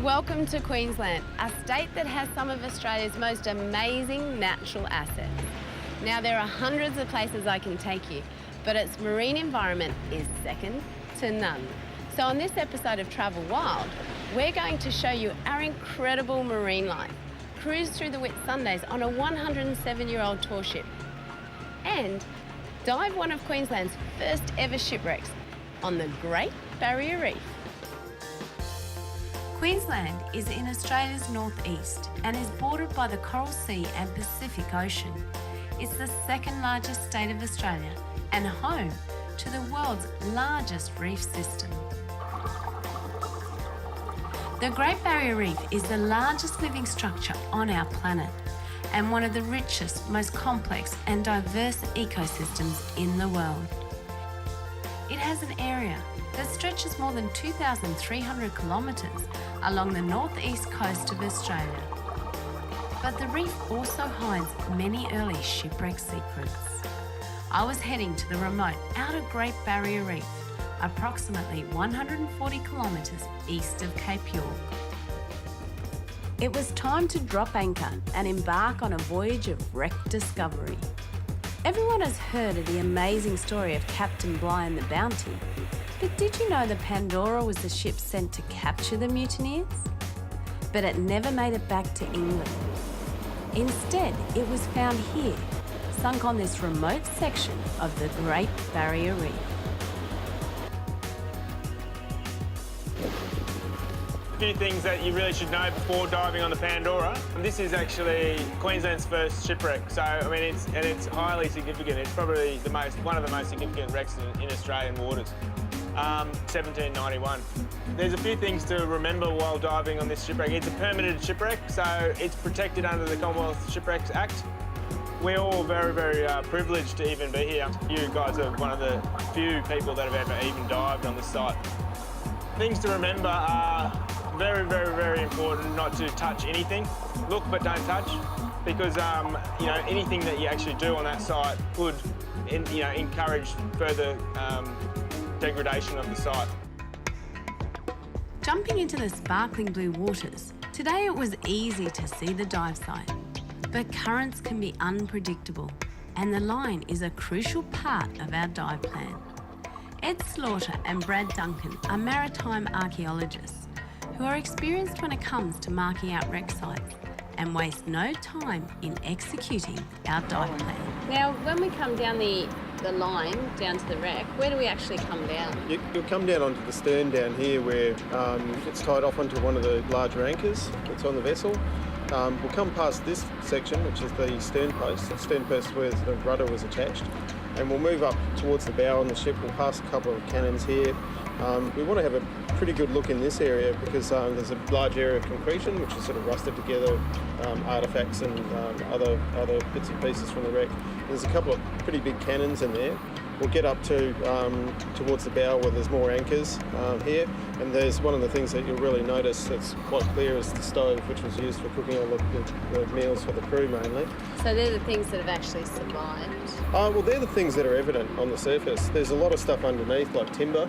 Welcome to Queensland, a state that has some of Australia's most amazing natural assets. Now, there are hundreds of places I can take you, but its marine environment is second to none. So on this episode of Travel Wild, we're going to show you our incredible marine life, cruise through the Whitsundays on a 107-year-old tour ship, and dive one of Queensland's first ever shipwrecks on the Great Barrier Reef. Queensland is in Australia's northeast and is bordered by the Coral Sea and Pacific Ocean. It's the second largest state of Australia and home to the world's largest reef system. The Great Barrier Reef is the largest living structure on our planet and one of the richest, most complex and diverse ecosystems in the world. It has an area that stretches more than 2,300 kilometres along the northeast coast of Australia. But the reef also hides many early shipwreck secrets. I was heading to the remote outer Great Barrier Reef, approximately 140 kilometres east of Cape York. It was time to drop anchor and embark on a voyage of wreck discovery. Everyone has heard of the amazing story of Captain Bligh and the Bounty, but did you know the Pandora was the ship sent to capture the mutineers? But it never made it back to England. Instead, it was found here, sunk on this remote section of the Great Barrier Reef. A few things that you really should know before diving on the Pandora. This is actually Queensland's first shipwreck, so I mean it's highly significant. It's probably one of the most significant wrecks in Australian waters. 1791. There's a few things to remember while diving on this shipwreck. It's a permitted shipwreck, so it's protected under the Commonwealth Shipwrecks Act. We're all very, very privileged to even be here. You guys are one of the few people that have ever even dived on this site. Things to remember are very, very, very important not to touch anything. Look but don't touch, because anything that you actually do on that site could encourage further degradation of the site. Jumping into the sparkling blue waters, today it was easy to see the dive site. But currents can be unpredictable, and the line is a crucial part of our dive plan. Ed Slaughter and Brad Duncan are maritime archaeologists who are experienced when it comes to marking out wreck sites and waste no time in executing our dive plan. Now, when we come down the line down to the wreck, where do we actually come down? You'll come down onto the stern down here where it's tied off onto one of the larger anchors that's on the vessel. We'll come past this section, which is the stern post where the rudder was attached, and we'll move up towards the bow on the ship. We'll pass a couple of cannons here. We want to have a pretty good look in this area because there's a large area of concretion which is sort of rusted together, artefacts and other bits and pieces from the wreck. There's a couple of pretty big cannons in there. We'll get up to towards the bow where there's more anchors here, and there's one of the things that you'll really notice that's quite clear is the stove, which was used for cooking all the meals for the crew mainly. So they're the things that have actually survived? Well, they're the things that are evident on the surface. There's a lot of stuff underneath, like timber.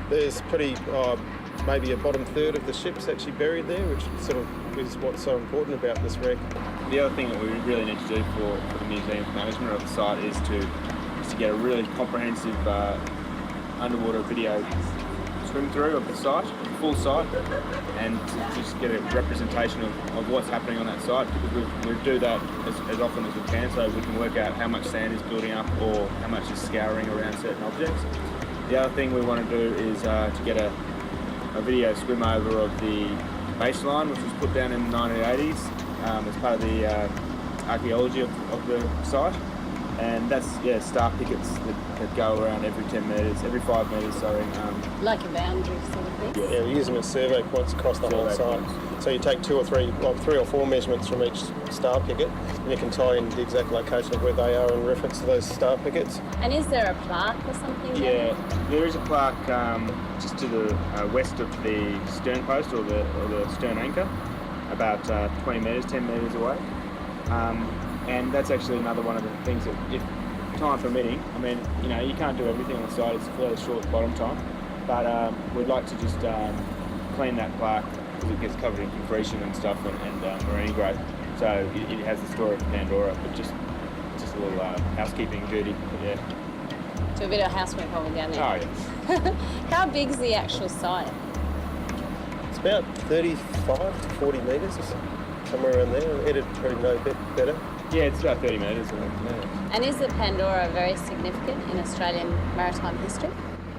There's maybe a bottom third of the ship's actually buried there, which sort of is what's so important about this wreck. The other thing that we really need to do for the museum's management of the site is to get a really comprehensive underwater video swim through of the site, full site, and to just get a representation of what's happening on that site, because we do that as often as we can so we can work out how much sand is building up or how much is scouring around certain objects. The other thing we want to do is to get a video swim over of the baseline, which was put down in the 1980s as part of the archaeology of the site. And that's, star pickets that go around every 10 metres, every 5 metres, sorry. Like a boundary sort of thing? Yeah, we use them as survey points across the whole site. So you take three or four measurements from each star picket, and you can tie in the exact location of where they are in reference to those star pickets. And is there a plaque or something there? Yeah, there is a plaque just to the west of the stern post or the stern anchor, about 20 metres, 10 metres away. And that's actually another one of the things that, if time permitting, I mean, you can't do everything on the site, it's a fairly short bottom time, but we'd like to just clean that plaque because it gets covered in concretion and stuff and marine growth. So it has the story of Pandora, but just a little housekeeping duty. But yeah. So a bit of housework while we're down there. Oh yes. How big's the actual site? It's about 35 to 40 metres or somewhere around there. Ed'd probably know a bit better. Yeah, it's about 30 metres, I think. Yeah. And is the Pandora very significant in Australian maritime history?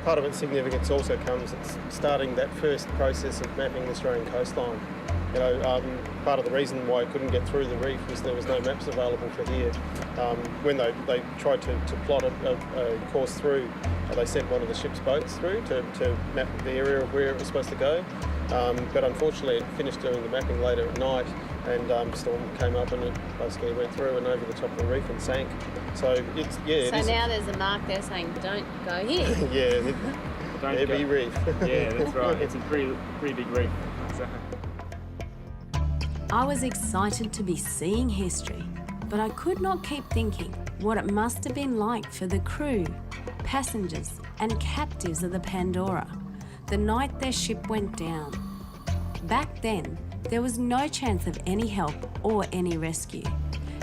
Part of its significance also comes at starting that first process of mapping the Australian coastline. You know, part of the reason why it couldn't get through the reef was there was no maps available for here. When they tried to plot a course through, they sent one of the ship's boats through to map the area of where it was supposed to go. But unfortunately it finished doing the mapping later at night, and a storm came up and it basically went through and over the top of the reef and sank. So it's, yeah. So now there's a mark there saying don't go here. Yeah, heavy reef. Yeah, that's right. It's a pretty big reef. So. I was excited to be seeing history, but I could not keep thinking what it must have been like for the crew, passengers and captives of the Pandora the night their ship went down. Back then, there was no chance of any help or any rescue.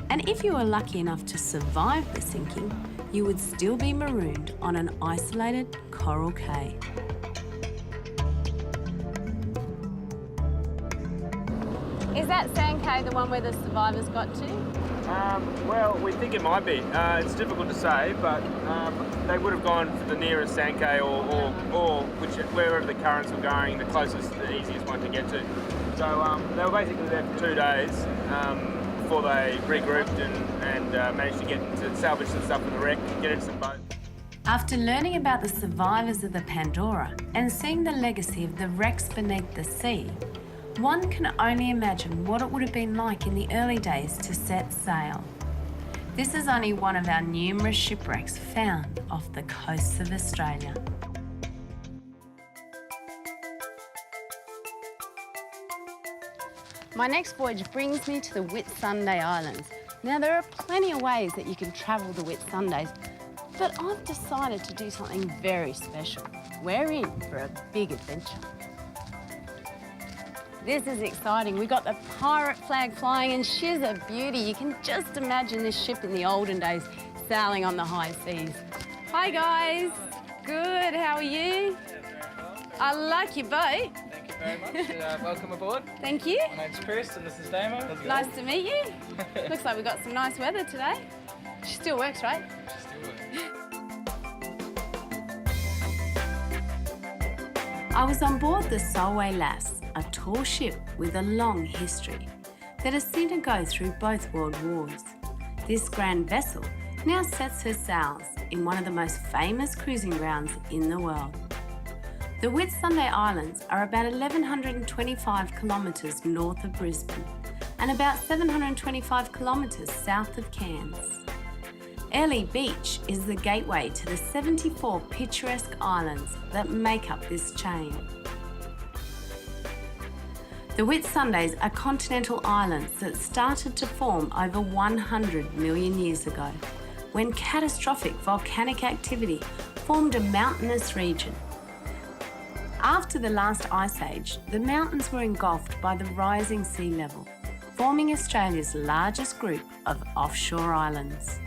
And if you were lucky enough to survive the sinking, you would still be marooned on an isolated coral cay. Is that sand cay the one where the survivors got to? Well, we think it might be. It's difficult to say, but they would have gone for the nearest sand cay or wherever the currents were going, the closest, the easiest one to get to. So they were basically there for 2 days before they regrouped and managed to get to salvage some stuff from the wreck and get into some boat. After learning about the survivors of the Pandora and seeing the legacy of the wrecks beneath the sea, one can only imagine what it would have been like in the early days to set sail. This is only one of our numerous shipwrecks found off the coasts of Australia. My next voyage brings me to the Whitsunday Islands. Now, there are plenty of ways that you can travel the Whitsundays, but I've decided to do something very special. We're in for a big adventure. This is exciting. We got the pirate flag flying and she's a beauty. You can just imagine this ship in the olden days sailing on the high seas. Hi guys. Good, how are you? I like your boat. Thank you very much. Welcome aboard. Thank you. My name's Chris and this is Damo. How's it Nice going? to meet you. Looks like we've got some nice weather today. She still works, right? Still working. I was on board the Solway Lass, a tall ship with a long history that has seen her go through both world wars. This grand vessel now sets her sails in one of the most famous cruising grounds in the world. The Whitsunday Islands are about 1,125 kilometres north of Brisbane and about 725 kilometres south of Cairns. Airlie Beach is the gateway to the 74 picturesque islands that make up this chain. The Whitsundays are continental islands that started to form over 100 million years ago, when catastrophic volcanic activity formed a mountainous region. After the last ice age, the mountains were engulfed by the rising sea level, forming Australia's largest group of offshore islands,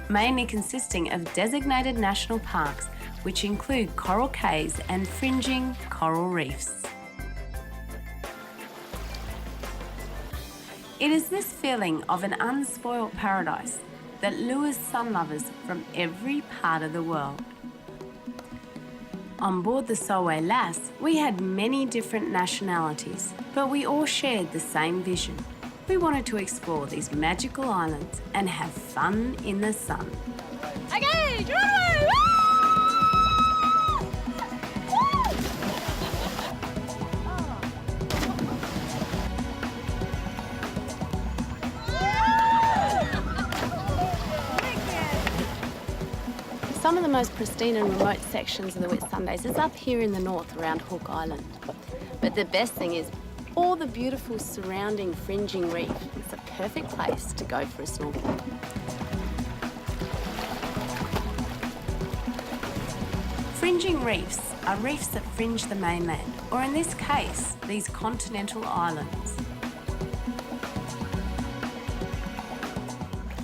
mainly consisting of designated national parks, which include coral cays and fringing coral reefs. It is this feeling of an unspoilt paradise that lures sun lovers from every part of the world. On board the Solway Lass, we had many different nationalities, but we all shared the same vision. We wanted to explore these magical islands and have fun in the sun. Okay, run away! Some of the most pristine and remote sections of the Whitsundays is up here in the north around Hook Island. But the best thing is all the beautiful surrounding fringing reef. It's a perfect place to go for a snorkel. Fringing reefs are reefs that fringe the mainland, or in this case, these continental islands.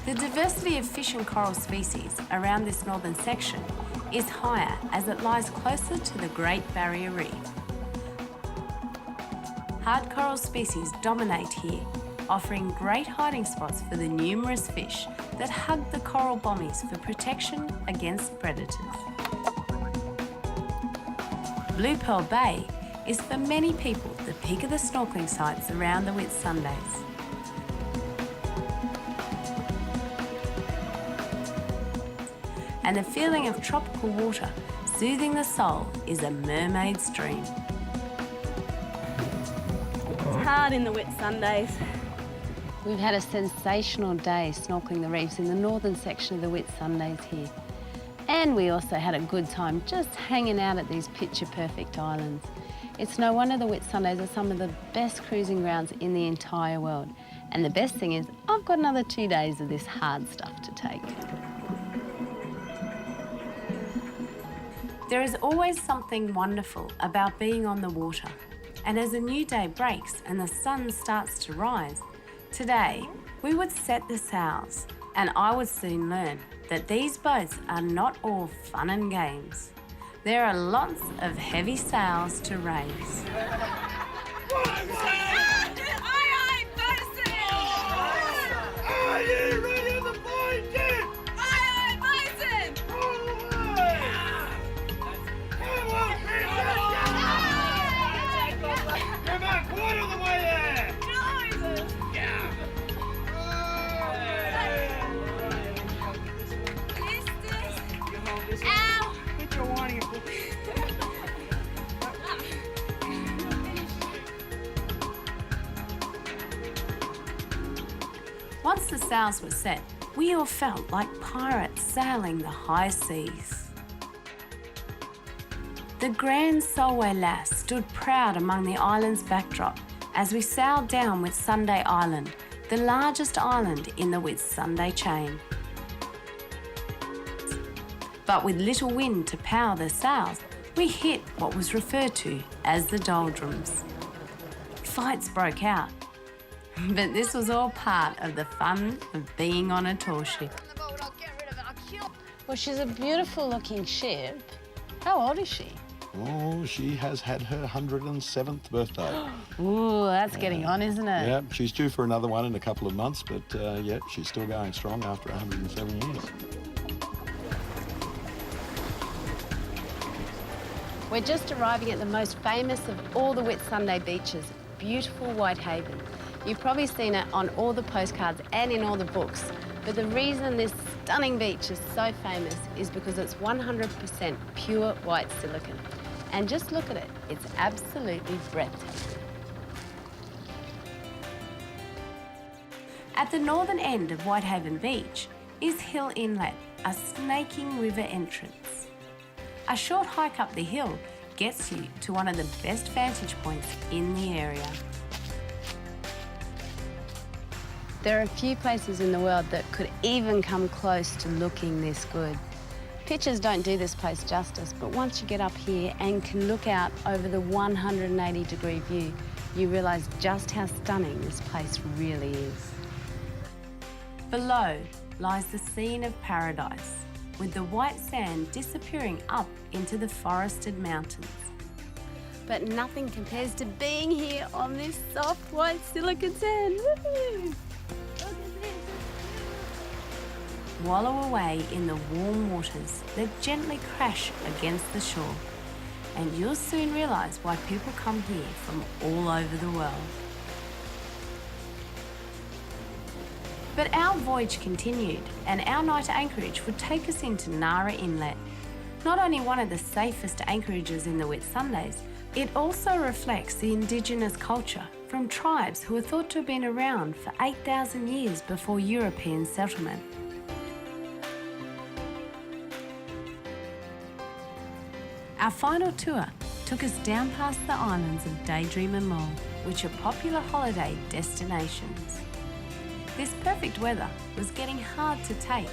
The diversity of fish and coral species around this northern section is higher as it lies closer to the Great Barrier Reef. Hard coral species dominate here, offering great hiding spots for the numerous fish that hug the coral bommies for protection against predators. Blue Pearl Bay is for many people the peak of the snorkelling sites around the Whitsundays. And the feeling of tropical water soothing the soul is a mermaid's dream. It's hard in the Whitsundays. We've had a sensational day snorkelling the reefs in the northern section of the Whitsundays here. And we also had a good time just hanging out at these picture-perfect islands. It's no wonder the Whitsundays are some of the best cruising grounds in the entire world. And the best thing is, I've got another 2 days of this hard stuff to take. There is always something wonderful about being on the water. And as a new day breaks and the sun starts to rise, today we would set the sails, and I would soon learn that these boats are not all fun and games. There are lots of heavy sails to raise. Once the sails were set, we all felt like pirates sailing the high seas. The Grand Solway Lass stood proud among the island's backdrop as we sailed down Whitsunday Island, the largest island in the Whitsunday chain. But with little wind to power the sails, we hit what was referred to as the doldrums. Fights broke out, but this was all part of the fun of being on a tall ship. Well, she's a beautiful looking ship. How old is she? Oh, she has had her 107th birthday. Ooh, that's getting on, isn't it? Yeah, she's due for another one in a couple of months, but yeah, she's still going strong after 107 years. We're just arriving at the most famous of all the Whitsunday beaches, beautiful Whitehaven. You've probably seen it on all the postcards and in all the books, but the reason this stunning beach is so famous is because it's 100% pure white silicon. And just look at it, it's absolutely breathtaking. At the northern end of Whitehaven Beach is Hill Inlet, a snaking river entrance. A short hike up the hill gets you to one of the best vantage points in the area. There are a few places in the world that could even come close to looking this good. Pictures don't do this place justice, but once you get up here and can look out over the 180-degree view, you realise just how stunning this place really is. Below lies the scene of paradise, with the white sand disappearing up into the forested mountains. But nothing compares to being here on this soft white silicon sand. Woo! Wallow away in the warm waters that gently crash against the shore, and you'll soon realise why people come here from all over the world. But our voyage continued, and our night anchorage would take us into Nara Inlet. Not only one of the safest anchorages in the Whitsundays, it also reflects the indigenous culture from tribes who are thought to have been around for 8,000 years before European settlement. Our final tour took us down past the islands of Daydream and Mull, which are popular holiday destinations. This perfect weather was getting hard to take.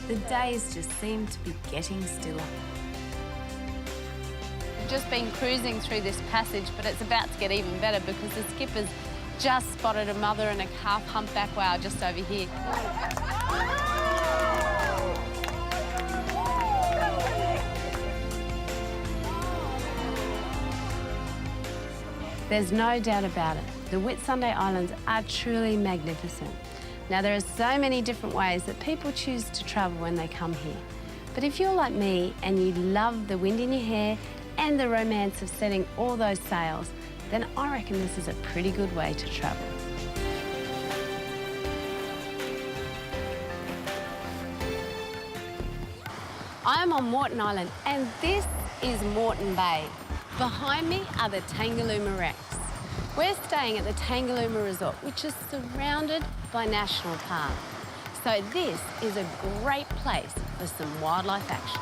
The days just seemed to be getting stiller. just been cruising through this passage, but it's about to get even better because the skipper's just spotted a mother and a calf humpback whale just over here. There's no doubt about it. The Whitsunday Islands are truly magnificent. Now, there are so many different ways that people choose to travel when they come here. But if you're like me and you love the wind in your hair and the romance of setting all those sails, then I reckon this is a pretty good way to travel. I'm on Moreton Island and this is Moreton Bay. Behind me are the Tangalooma wrecks. We're staying at the Tangalooma Resort, which is surrounded by national park. So this is a great place for some wildlife action.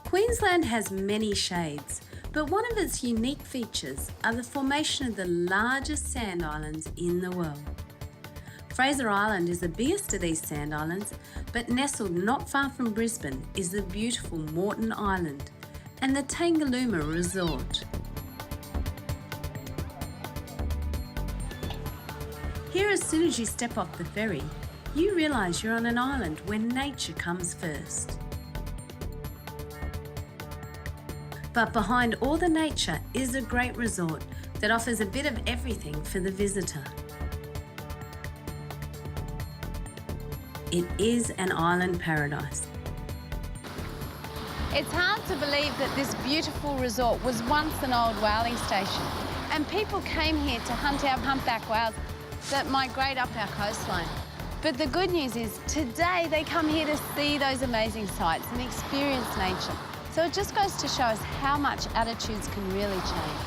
Queensland has many shades, but one of its unique features are the formation of the largest sand islands in the world. Fraser Island is the biggest of these sand islands, but nestled not far from Brisbane is the beautiful Moreton Island and the Tangalooma Resort. Here, as soon as you step off the ferry, you realise you're on an island where nature comes first. But behind all the nature is a great resort that offers a bit of everything for the visitor. It is an island paradise. It's hard to believe that this beautiful resort was once an old whaling station, and people came here to hunt our humpback whales that migrate up our coastline. But the good news is today they come here to see those amazing sights and experience nature. So it just goes to show us how much attitudes can really change.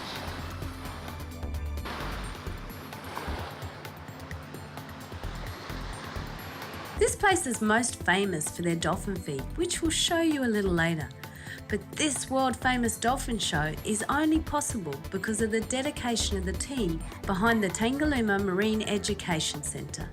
This place is most famous for their dolphin feed, which we'll show you a little later. But this world-famous dolphin show is only possible because of the dedication of the team behind the Tangalooma Marine Education Centre.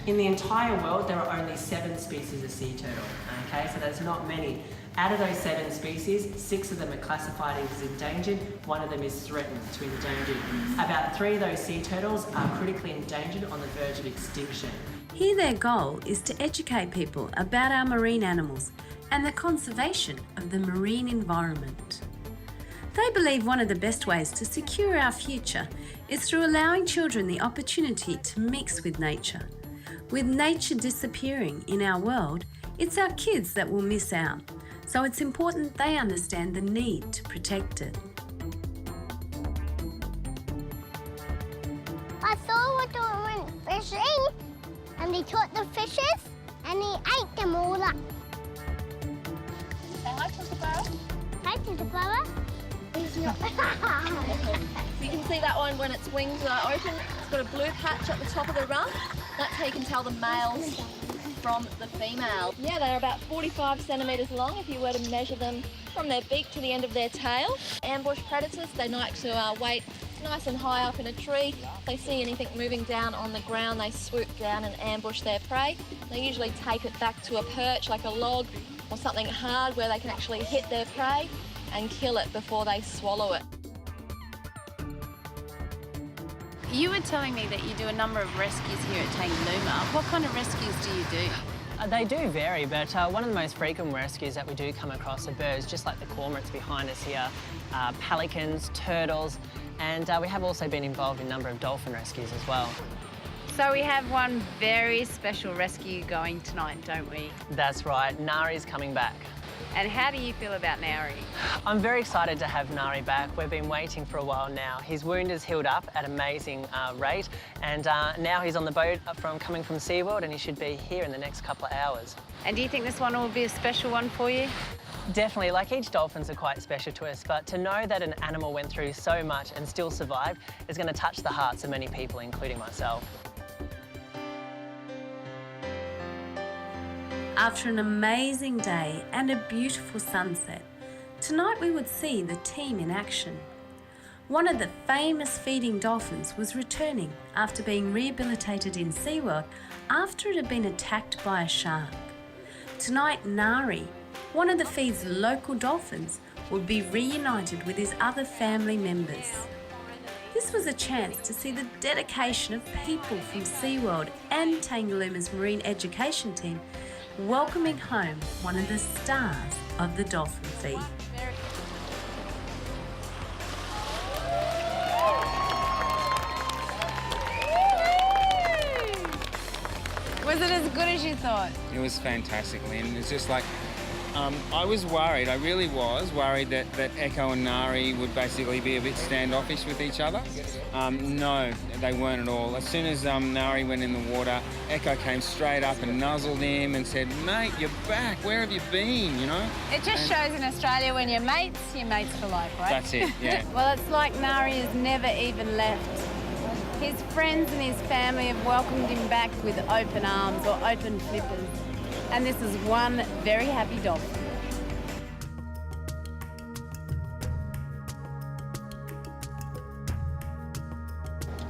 In the entire world, there are only 7 species of sea turtle, okay? So there's not many. Out of those 7 species, 6 of them are classified as endangered, 1 of them is threatened to endangered. About 3 of those sea turtles are critically endangered on the verge of extinction. Here their goal is to educate people about our marine animals and the conservation of the marine environment. They believe one of the best ways to secure our future is through allowing children the opportunity to mix with nature. With nature disappearing in our world, it's our kids that will miss out. So it's important they understand the need to protect it. I saw what they went fishing and he caught the fishes and he ate them all up. Say hi, Kookaburra. Hi, Kookaburra. He's not. So you can see that one when its wings are open. It's got a blue patch at the top of the rump. That's how you can tell the males from the female. Yeah, they're about 45 centimetres long if you were to measure them from their beak to the end of their tail. Ambush predators, they like to wait nice and high up in a tree. If they see anything moving down on the ground, they swoop down and ambush their prey. They usually take it back to a perch like a log or something hard where they can actually hit their prey and kill it before they swallow it. You were telling me that you do a number of rescues here at Tangalooma. What kind of rescues do you do? They do vary, but one of the most frequent rescues that we do come across are birds, just like the cormorants behind us here, pelicans, turtles, and we have also been involved in a number of dolphin rescues as well. So we have one very special rescue going tonight, don't we? That's right, Nari's coming back. And how do you feel about Nari? I'm very excited to have Nari back. We've been waiting for a while now. His wound has healed up at an amazing rate, and now he's on the boat coming from SeaWorld, and he should be here in the next couple of hours. And do you think this one will be a special one for you? Definitely, like each dolphins are quite special to us, but to know that an animal went through so much and still survived is going to touch the hearts of many people, including myself. After an amazing day and a beautiful sunset, tonight we would see the team in action. One of the famous feeding dolphins was returning after being rehabilitated in SeaWorld after it had been attacked by a shark. Tonight, Nari, one of the feed's local dolphins, would be reunited with his other family members. This was a chance to see the dedication of people from SeaWorld and Tangaloomaa's marine education team welcoming home one of the stars of the dolphin feed. Was it as good as you thought? It was fantastic, Lynn. It's just like, I was worried, I really was worried that Echo and Nari would basically be a bit standoffish with each other. No, they weren't at all. As soon as Nari went in the water, Echo came straight up and nuzzled him and said, "Mate, you're back, where have you been?" You know? It just shows in Australia when you're mates for life, right? That's it, yeah. Well, it's like Nari has never even left. His friends and his family have welcomed him back with open arms or open flippers. And this is one very happy dolphin.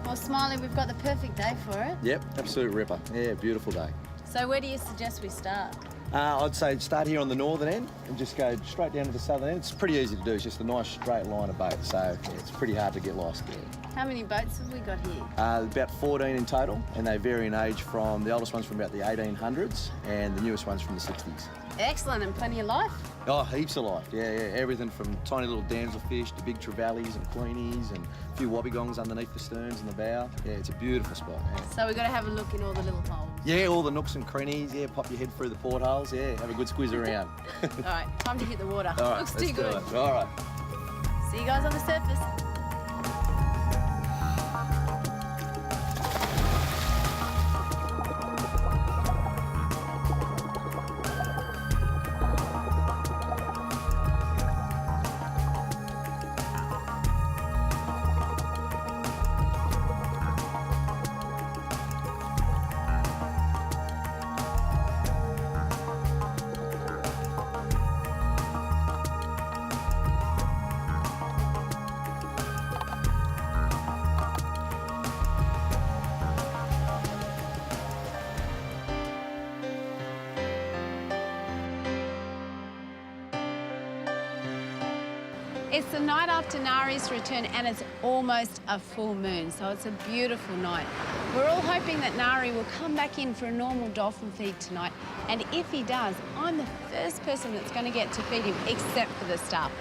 Well, Smiley, we've got the perfect day for it. Yep, absolute ripper. Yeah, beautiful day. So where do you suggest we start? I'd say start here on the northern end and just go straight down to the southern end. It's pretty easy to do. It's just a nice straight line of boats, so it's pretty hard to get lost there. How many boats have we got here? About 14 in total, and they vary in age from, the oldest one's from about the 1800s and the newest one's from the 60s. Excellent, and plenty of life? Oh, heaps of life, yeah. Everything from tiny little damselfish to big trevallies and queenies and a few wobbegongs underneath the sterns and the bow. Yeah, it's a beautiful spot. Yeah. So we've got to have a look in all the little holes. Yeah, all the nooks and crannies, yeah, pop your head through the portholes, yeah, have a good squeeze around. All right, time to hit the water. All right, Looks let's too do good. it. All right. See you guys on the surface. It's the night after Nari's return and it's almost a full moon, so it's a beautiful night. We're all hoping that Nari will come back in for a normal dolphin feed tonight, and if he does, I'm the first person that's going to get to feed him, except for the staff.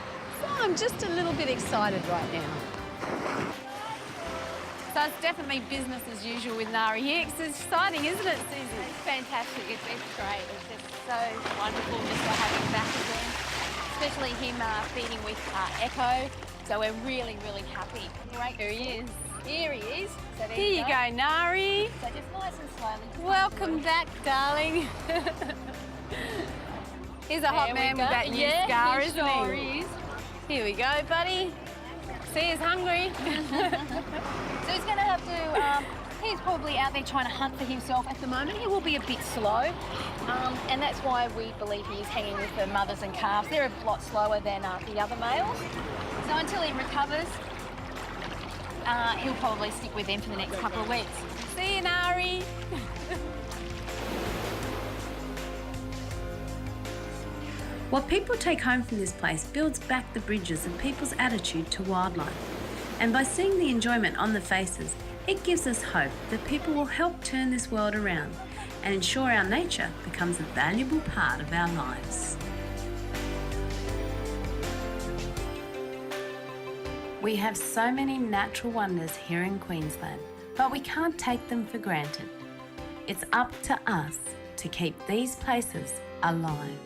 So I'm just a little bit excited right now. So it's definitely business as usual with Nari here. It's exciting, isn't it, Susie? It's fantastic. It's great. It's just so wonderful just to have him back again. Especially him feeding with Echo. So we're really, really happy. Great. Here he is. Here he is. So there Here you go, Nari. So just nice and slowly. Welcome back, darling. He's a hot man with that new scar, isn't he? Sure is. Here we go, buddy. See, he's hungry. So he's going to have to, he's probably out there trying to hunt for himself at the moment. He will be a bit slow, and that's why we believe he is hanging with the mothers and calves. They're a lot slower than the other males. So until he recovers, he'll probably stick with them for the next couple of weeks. See you, Nari. What people take home from this place builds back the bridges of people's attitude to wildlife. And by seeing the enjoyment on the faces, it gives us hope that people will help turn this world around and ensure our nature becomes a valuable part of our lives. We have so many natural wonders here in Queensland, but we can't take them for granted. It's up to us to keep these places alive.